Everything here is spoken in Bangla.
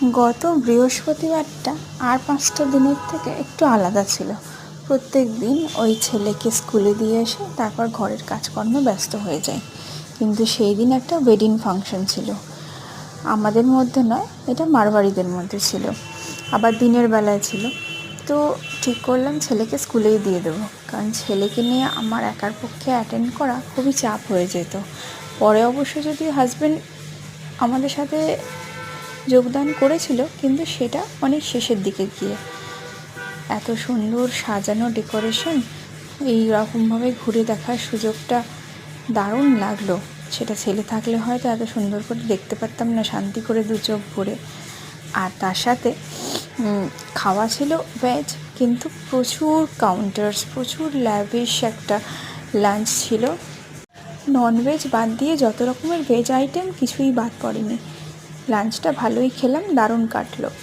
গত বৃহস্পতিবারটা আর 5টা দিনের থেকে একটু আলাদা ছিল। প্রত্যেক দিন ওই ছেলেকে স্কুলে দিয়ে এসে তারপর ঘরের কাজকর্মে ব্যস্ত হয়ে যায়, কিন্তু সেই দিন একটা ওয়েডিং ফাংশন ছিল। আমাদের মধ্যে নয়, এটা মারবাড়িদের মধ্যে ছিল, আবার দিনের বেলায় ছিল। তো ঠিক করলাম ছেলেকে স্কুলেই দিয়ে দেবো, কারণ ছেলেকে নিয়ে আমার একার পক্ষে অ্যাটেন্ড করা খুবই চাপ হয়ে যেত। পরে অবশ্য যদি হাজব্যান্ড আমাদের সাথে যোগদান করেছিল, কিন্তু সেটা অনেক শেষের দিকে গিয়ে। এত সুন্দর সাজানো ডেকোরেশন, এই রকমভাবে ঘুরে দেখার সুযোগটা দারুণ লাগলো। সেটা ছেলে থাকলে হয়তো এত সুন্দর করে দেখতে পারতাম না শান্তি করে দু চোখ ভরে। আর তার সাথে খাওয়া ছিল ভেজ, কিন্তু প্রচুর কাউন্টার্স, প্রচুর ল্যাভিশ একটা লাঞ্চ ছিল। ননভেজ বাদ দিয়ে যত রকমের ভেজ আইটেম কিছুই বাদ পড়েনি। লাঞ্চটা ভালোই খেলাম, দারুণ কাটলো।